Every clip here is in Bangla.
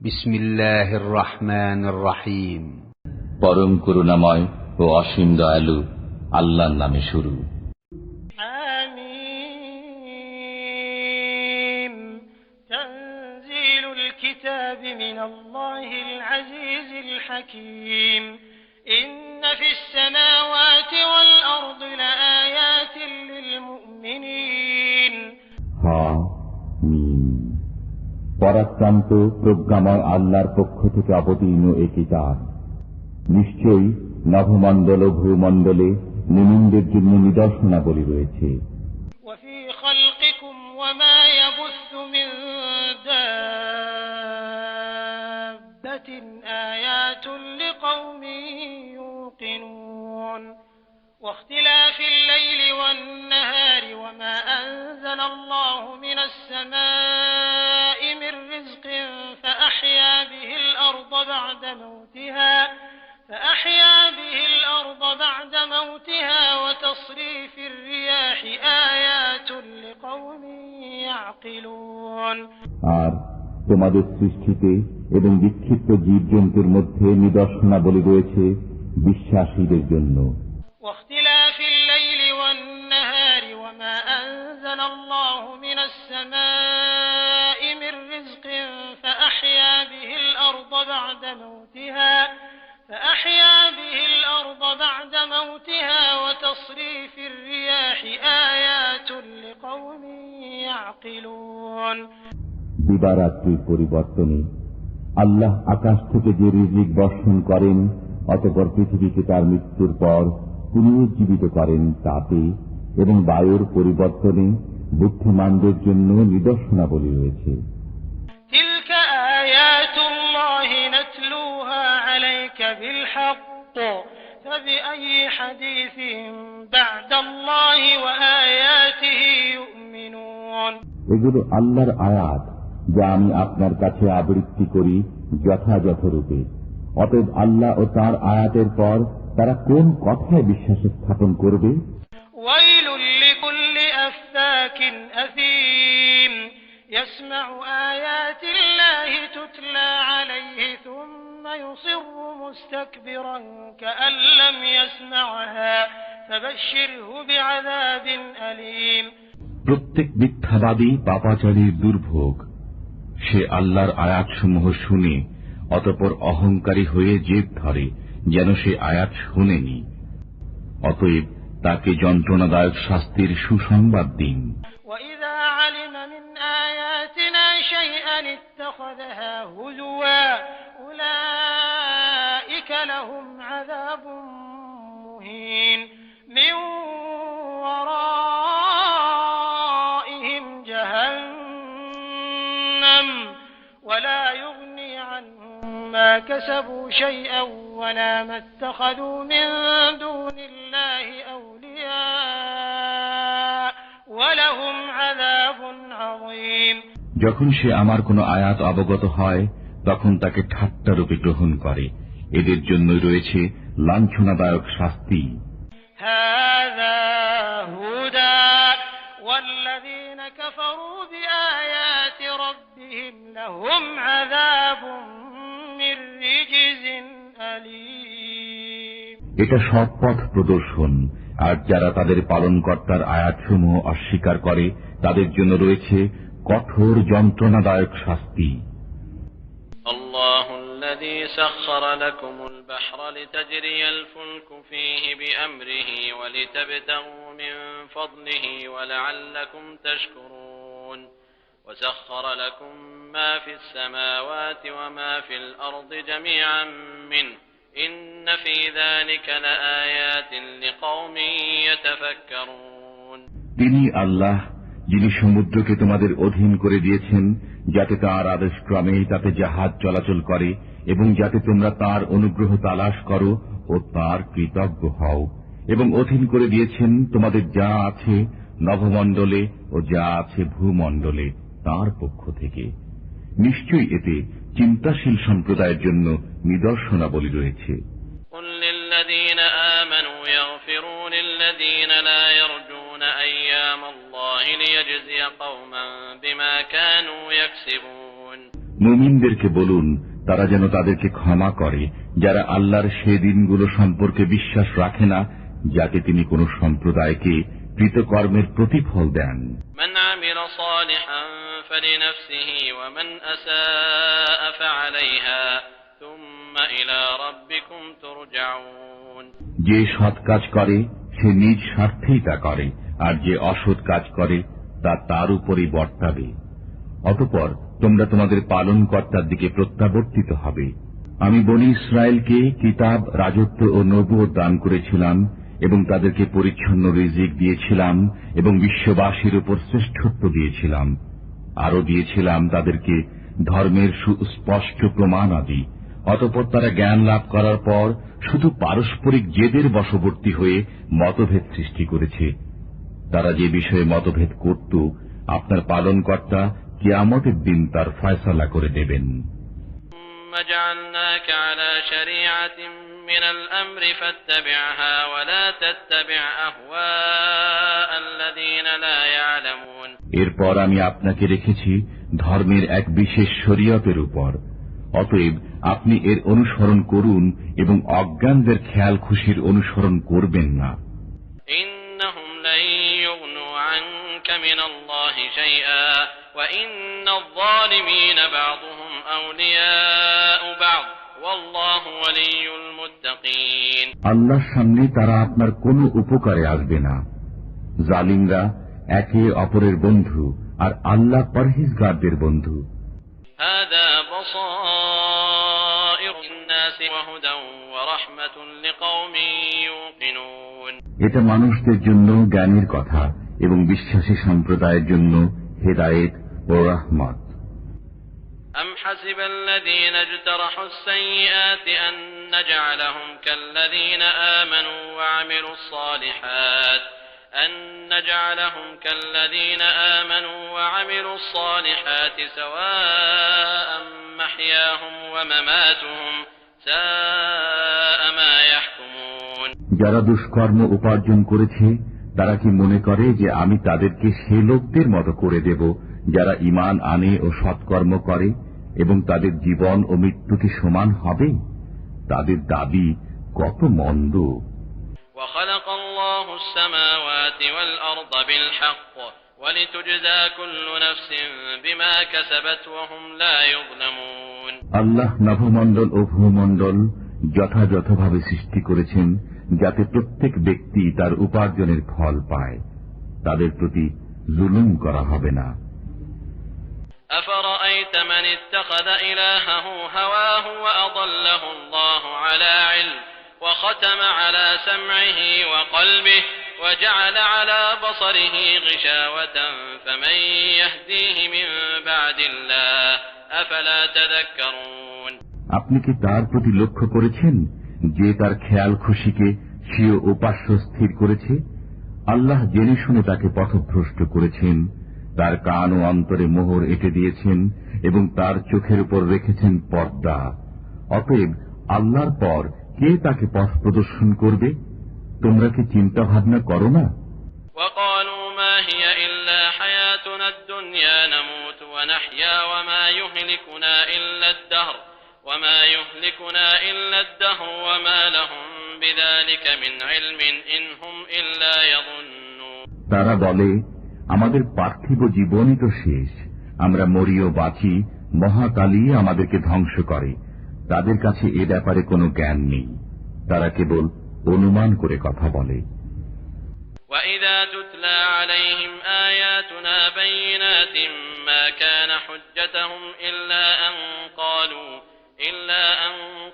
বিসমিল্লাহির রহমানির রহিম। পরম করুণাময় ও অসীম দয়ালু আল্লাহর নামে শুরু। আমিন। তানজিলুল কিতাবি মিনাল্লাহিল আজিজিল হাকীম। ইন্না ফিস সামাওয়াতি ওয়াল আরদি লাআয়াতিন লিল মুমিনিন। পরাক্রান্ত প্রজ্ঞাময় আল্লাহর পক্ষ থেকে অবতীর্ণ এ কিতাব। নিশ্চয়ই নভমণ্ডল ও ভূমণ্ডলে মুমিনদের জন্য নিদর্শনাবলী রয়েছে। ওয়াফি খালকিকুম ওয়ামা ইয়াবুসু মিন দাব্বাতিন আয়াতুন লিকাওমিন ইউকিনুন। واختلاف الليل والنهار وما أنزل الله من السماء من رزق فأحيا به الأرض بعد موتها وتصريف الرياح آيات لقوم يعقلون। আর তোমাদের সৃষ্টিতে এবং বিক্ষিপ্ত জীবজন্তুর মধ্যে নিদর্শনাবলী রয়েছে বিশ্বাসীদের জন্য। واختلاف الليل والنهار وما أنزل الله من السماء من رزق فأحيا به الأرض بعد موتها وتصريف الرياح آيات لقوم يعقلون। দিবারাত্রির পরিবর্তনে আল্লাহ আকাশ থেকে যে রিজিক বর্ষণ করেন, অতঃপর পৃথিবীকে তার মৃত্যুর পর পুনরুজ্জীবিত করেন তাতে, এবং বায়ুর পরিবর্তনে বুদ্ধিমানদের জন্য নিদর্শনাবলী রয়েছে। তিলকা আয়াতুল্লাহি নাতলুহা আলাইকা বিল হক ফাবিআইয়ি হাদিসিন বা'দাল্লাহি ওয়া আয়াতিহি ইউমিনুন। এগুলো আল্লাহর আয়াত, যা আমি আপনার কাছে আবৃত্তি করি যথাযথরূপে। অতএব আল্লাহ ও তাঁর আয়াতের পর তারা কোন কথায় বিশ্বাস স্থাপন করবে? ওয়াইলুল লিকুল্লি আফফাকিন আযীম ইয়াসমাউ আয়াতিল্লাহি তুতলা আলাইহি সুম্মা ইউসিররু মুস্তাকবিরান কাআন লাম ইয়াসমা'হা ফাবাশশিরহু বিআযাবিন আলীম। প্রত্যেক মিথ্যাবাদী পাপাচারীর দুর্ভোগ। সে আল্লাহর আয়াতসমূহ শুনে অতঃপর অহংকারী হয়ে জেদ ধরে যেন সে আয়াত শুনেনি। অতএব তাকে যন্ত্রণাদায়ক শাস্তির সুসংবাদ দিন। وَإِذَا عَلِمَ مِنْ آيَاتِنَا شَيْئًا اتَّخَذَهَا هُزُوًا أُولَئِكَ لَهُمْ عَذَابٌ مُهِينٌ مِنْ وَرَائِهِمْ جَهَنَّمُ وَلَا يُغْنِي عَنْهُمْ مَا كَسَبُوا شَيْئًا وَلَا مَا اتَّخَذُوا مِنْ دُونِ اللَّهِ أَوْلِيَاءَ وَلَهُمْ عَذَابٌ عَظِيمٌ। যখন সে আমার কোন আয়াত অবগত হয় তখন তাকে ঠাট্টারূপে গ্রহণ করে। এদের জন্যই রয়েছে লাঞ্ছনাদায়ক শাস্তি। هَذَا هُدًى وَالَّذِينَ كَفَرُوا بِآيَاتِ رَبِّهِمْ لَهُمْ عَذَابٌ مِّن رِّجْزٍ أَلِيمٌ। এটা সৎপথ প্রদর্শন, আর যারা তাদের পালনকর্তার আয়াতসমূহ অস্বীকার করে তাদের জন্য রয়েছে কঠোর যন্ত্রণাদায়ক শাস্তি। আল্লাহু الذي سخر لكم البحر لتجري الفلك فيه بأمره ولتبتغوا من فضله ولعلكم تشكرون وسخر لكم ما في السماوات وما في الأرض جميعا منه إن في ذلك لآيات لقوم يتفكرون। তিনি আল্লাহ, যিনি সমুদ্রকে তোমাদের অধীন করে দিয়েছেন যাতে তাঁর আদেশক্রমে তাতে জাহাজ চলাচল করে এবং যাতে তোমরা তাঁর অনুগ্রহ তালাশ করো ও তাঁর কৃতজ্ঞ হও, এবং অধীন করে দিয়েছেন তোমাদের যা আছে নভমণ্ডলে ও যা আছে ভূমণ্ডলে তাঁর পক্ষ থেকে। নিশ্চয়ই এতে চিন্তাশীল সম্প্রদায়ের জন্য নিদর্শনাবলী রয়েছে। قل للذين آمنوا يغفروا للذين لا يرجون أيام الله ليجزي قوما بما كانوا يكسبون। মুমিনদেরকে বলুন তারা যেন তাদেরকে ক্ষমা করে যারা আল্লাহর সে দিনগুলো সম্পর্কে বিশ্বাস রাখে না যাতে তিনি কোন সম্প্রদায়কে কৃতকর্মের প্রতিফল দেন। মান আমিলা সালিহান ফালিনাফসিহি ওয়া মান আসাআ ফাআলাইহা থুম্মা ইলা রাব্বিকুম তুরজাউন। যে সৎ কাজ করে সে নিজ স্বার্থেই তা করে, আর যে অসৎ কাজ করে তা তার উপরই বর্তাবে। অতঃপর তোমরা তোমাদের পালনকর্তার দিকে প্রত্যাবর্তিত হবে। আমি বনী ইসরায়েলকে কিতাব, রাজত্ব ও নবুয়ত দান করেছিলাম এবং তাদেরকে পরিচ্ছন্ন রিজিক দিয়েছিলাম এবং বিশ্ববাসীর উপর শ্রেষ্ঠত্ব দিয়েছিলাম। আরো দিয়েছিলাম তাদেরকে ধর্মের সুস্পষ্ট প্রমাণ আদি। অতঃপর তারা জ্ঞান লাভ করার পর শুধু পারস্পরিক জেদের বশবর্তী হয়ে মতভেদ সৃষ্টি করেছে। তারা যে বিষয়ে মতভেদ করত আপনার পালনকর্তা কিয়ামতের দিন তার ফয়সালা করে দেবেন। এরপর আমি আপনাকে রেখেছি ধর্মের এক বিশেষ শরীয়তের উপর, অতএব আপনি এর অনুসরণ করুন এবং অজ্ঞানদের খেয়াল খুশির অনুসরণ করবেন না। আল্লাহর সামনে তারা আপনার কোনো উপকারে আসবে না। জালিমরা একে অপরের বন্ধু, আর আল্লাহ পরহেজগারদের বন্ধু। এটা মানুষদের জন্য জ্ঞানের কথা এবং বিশ্বাসী সম্প্রদায়ের জন্য হেদায়েত ও রহমত। أم حسب الذين اجترحوا السيئات أن نجعلهم كالذين آمنوا وعملوا الصالحات سواء محياهم ومماتهم ساء ما يحكمون। যারা দুষ্কর্ম উপার্জন করেছে তারা কি মনে করে যে আমি তাদেরকে সে লোকদের মতো করে দেব যারা ঈমান আনে ও সৎকর্ম করে, এবং তাদের জীবন ও মৃত্যু কি সমান হবে? তাদের দাবি কত মন্দ। وخلق الله السماوات والأرض بالحق ولتجزى كل نفس بما كسبت وهم لا يظلمون। আল্লাহ নভমণ্ডল ও ভূমণ্ডল যথাযথভাবে সৃষ্টি করেছেন যাতে প্রত্যেক ব্যক্তি তার উপার্জনের ফল পায়, তাদের প্রতি জুলুম করা হবে না। أفرأيت من اتخذ إلهه هواه وأضله الله على علم وختم على سمعه وقلبه وجعل على بصره غشاوة فمن يهديه من بعد الله أفلا تذكرون। আপনি কি তার প্রতি লক্ষ্য করেছেন যে তার খেয়াল খুশিকে স্বীয় উপাস্য স্থির করেছে? আল্লাহ জেনে শুনে তাকে পথভ্রষ্ট করেছেন, তার কান ও অন্তরে মোহর এঁটে দিয়েছেন এবং তার চোখের উপর রেখেছেন পর্দা। অতএব আল্লাহর পর কে তাকে পথ প্রদর্শন করবে? তোমরা কি চিন্তা ভাবনা করো না? وقالوا ما هي إلا حياتنا الدنيا نموت ونحيا وما يهلكنا إلا الدهر وما لهم بذلك من علم إن هم إلا يظنون। তারা বলে, আমাদের পার্থিব জীবনই তো শেষ, আমরা মরি ও বাঁচি, মহাকালই আমাদেরকে ধ্বংস করে। তাদের কাছে এ ব্যাপারে কোনো জ্ঞান নেই, তারা কেবল অনুমান করে কথা বলে। وَإِذَا تُتْلَى عَلَيْهِمْ آيَاتُنَا بَيِّنَاتٍ مَا كَانَ حُجَّتُهُمْ إِلَّا أَن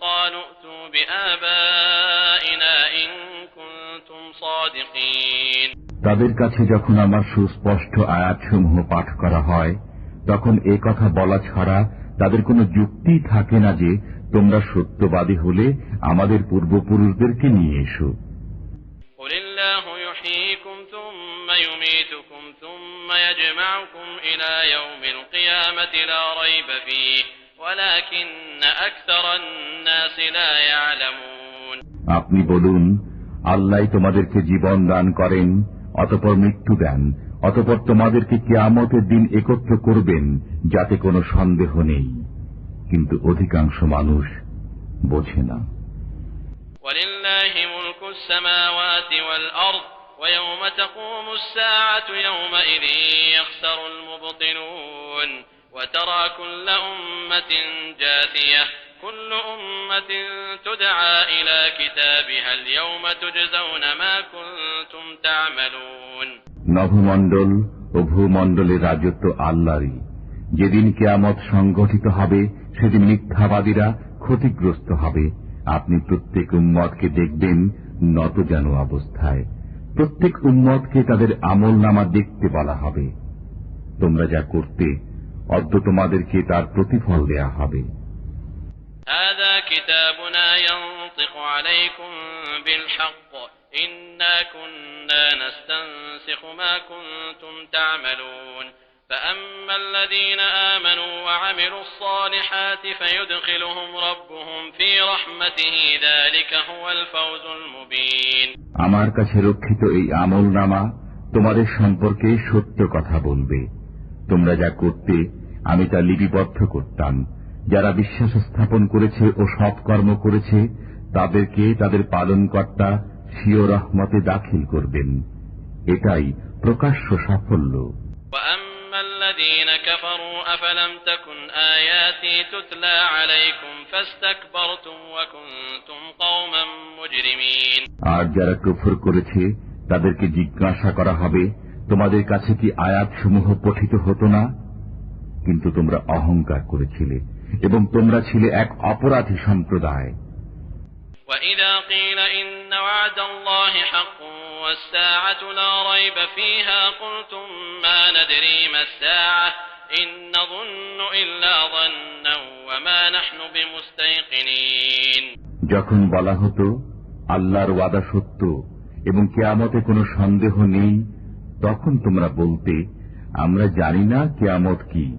قَالُوا ائْتُوا بِآبَائِنَا إِن كُنتُمْ صَادِقِينَ। তাদের কাছে যখন আমার সুস্পষ্ট আয়াতসমূহ পাঠ করা হয় তখন এ কথা বলা ছাড়া তাদের কোনো যুক্তি থাকে না যে তোমরা সত্যবাদী হলে আমাদের পূর্বপুরুষদেরকে নিয়ে এসো। قُلِ اللَّهُ يُحْيِيكُمْ ثُمَّ يُمِيتُكُمْ ثُمَّ يَجْمَعُكُمْ إِلَى يَوْمِ الْقِيَامَةِ لَا رَيْبَ فِيهِ وَلَكِنَّ أَكْثَرَ النَّاسِ لَا يَعْلَمُونَ। আপনি বলুন, আল্লাহ তোমাদেরকে জীবন দান করেন, অতঃপর মৃত্যু দেন, অতঃপর তোমাদেরকে কিয়ামতের দিন একত্র করবেন, যাতে কোনো সন্দেহ নেই। কিন্তু অধিকাংশ মানুষ বোঝে না। وَلِلَّهِ مُلْكُ السَّمَاوَاتِ وَالْأَرْضِ وَيَوْمَ تَقُومُ السَّاعَةُ يَوْمَئِذٍ يَخْسَرُ الْمُبْطِلُونَ وَتَرَى كُلَّ أُمَّةٍ جَاثِيَةً كُلُّ أُمَّةٍ تُدْعَى إِلَى كِتَابِهَا الْيَوْمَ تُجْزَوْنَ مَا كُنتُمْ تَعْمَلُونَ। নভমণ্ডল ও ভূমণ্ডলের রাজত্ব আল্লাহরই। যেদিন কিয়ামত সংগঠিত হবে সেদিন মিথ্যাবাদীরা ক্ষতিগ্রস্ত হবে। আপনি প্রত্যেক উম্মতকে দেখবেন নতজানু অবস্থায়। প্রত্যেক উম্মতকে তাদের আমলনামা দেখতে বলা হবে। তোমরা যা করতে অদ্য তোমাদেরকে তার প্রতিফল দেয়া হবে। هذا كتابنا ينطق عليكم بالحق إنا كنا نستنسخ ما كنتم تعملون فأما الذين آمنوا وعملوا الصالحات فيدخلهم ربهم في رحمته ذلك هو الفوز المبين। আমার কাছে রক্ষিত এই আমলনামা তোমাদের সম্পর্কে সত্য কথা বলবে। তোমরা যা করতে আমি তা লিপিবদ্ধ করতাম। যারা বিশ্বাস স্থাপন করেছে ও সৎকর্ম করেছে তাদেরকে তাদের পালনকর্তা স্বীয় রহমতে দাখিল করবেন। এটাই প্রকাশ্য সাফল্য। وأما الذين كفروا أفلم تكن آياتي تتلى عليكم فاستكبرتم وكنتم قوما مجرمين। আর যারা কুফর করেছে তাদেরকে জিজ্ঞাসা করা হবে, তোমাদের কাছে কি আয়াতসমূহ পঠিত হতো না? কিন্তু তোমরা অহংকার করেছিলে এবং তোমরা ছিলে এক অপরাধী সম্প্রদায়। وَإِذَا قِيلَ إِنَّ وَعْدَ اللَّهِ حَقٌّ وَالسَّاعَةُ لَا رَيْبَ فِيهَا قُلْتُم مَّا نَدْرِي مَا السَّاعَةُ إِن نَّظُنُّ إِلَّا ظَنًّا وَمَا نَحْنُ بِمُسْتَيْقِنِينَ। যখন বলা হতো আল্লাহর ওয়াদা সত্য এবং কিয়ামতে কোনো সন্দেহ নেই, তখন তোমরা বলতে, আমরা জানি না কিয়ামত কি,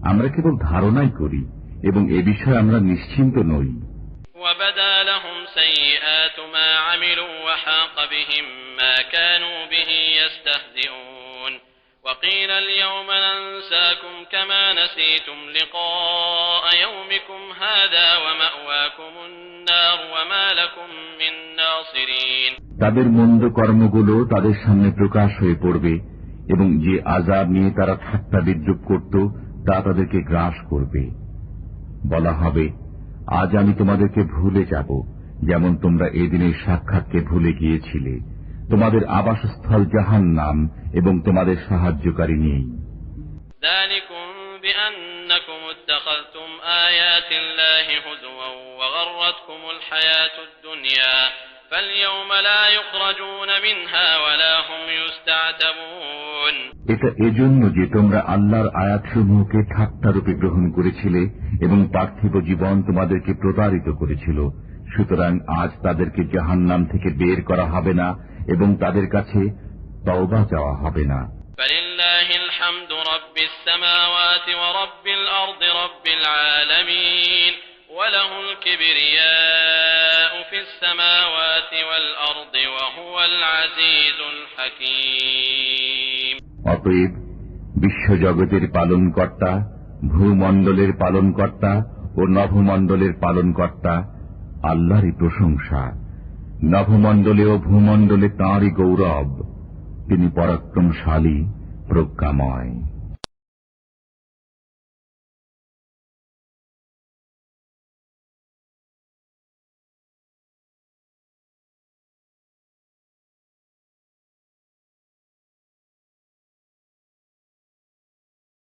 আমরা কেবল ধারণাই করি এবং এ বিষয়ে আমরা নিশ্চিন্ত নই। وَبَدَا لَهُمْ سَيِّئَاتُ مَا عَمِلُوا وَحَاقَ بِهِم مَّا كَانُوا بِهِ يَسْتَهْزِئُونَ وَقِيلَ الْيَوْمَ نَنسَاكُمْ كَمَا نَسِيتُمْ لِقَاءَ يَوْمِكُمْ هَٰذَا وَمَأْوَاكُمُ النَّارُ وَمَا لَكُم مِّن نَّاصِرِينَ। তাদের মন্দ কর্মগুলো তাদের সামনে প্রকাশ হয়ে পড়বে এবং যে আযাব নিয়ে তারা ঠাট্টা বিদ্রূপ করত তা তাদেরকে গ্রাস করবে। বলা হবে, আজ আমি তোমাদেরকে ভুলে যাব, যেমন তোমরা এদিনের সাক্ষাৎকে ভুলে গিয়েছিলে। তোমাদের আবাসস্থল জাহান্নাম এবং তোমাদের সাহায্যকারী নেই। ذَلِكُمْ بِأَنَّكُمُ اتَّخَذْتُمْ آيَاتِ اللَّهِ هُزُوًا وَغَرَّتْكُمُ الْحَيَاةُ الدُّنْيَا فَالْيَوْمَ لَا يُخْرَجُونَ مِنْهَا وَلَا هُمْ يُسْتَعْتَبُونَ। এটা এজন্য যে তোমরা আল্লাহর আয়াতসমূহকে ঠাট্টারূপে গ্রহণ করেছিলে এবং পার্থিব জীবন তোমাদেরকে প্রতারিত করেছিল। সুতরাং আজ তাদেরকে জাহান্নাম থেকে বের করা হবে না এবং তাদের কাছে তওবা চাওয়া হবে না। فَلِلَّهِ الْحَمْدُ رَبِّ السَّمَاوَاتِ وَرَبِّ الْأَرْضِ رَبِّ الْعَالَمِينَ وَلَهُ الْكِبْرِيَاءُ فِي السَّمَاوَاتِ وَالْأَرْضِ وَهُوَ الْعَزِيزُ الْحَكِيمُ। অতএব বিশ্বজগতের পালনকর্তা, ভূমণ্ডলের পালনকর্তা ও নভমণ্ডলের পালনকর্তা আল্লাহরই প্রশংসা। নভমণ্ডলে ও ভূমণ্ডলে তাঁরই গৌরব। তিনি পরাক্রমশালী, প্রজ্ঞাময়।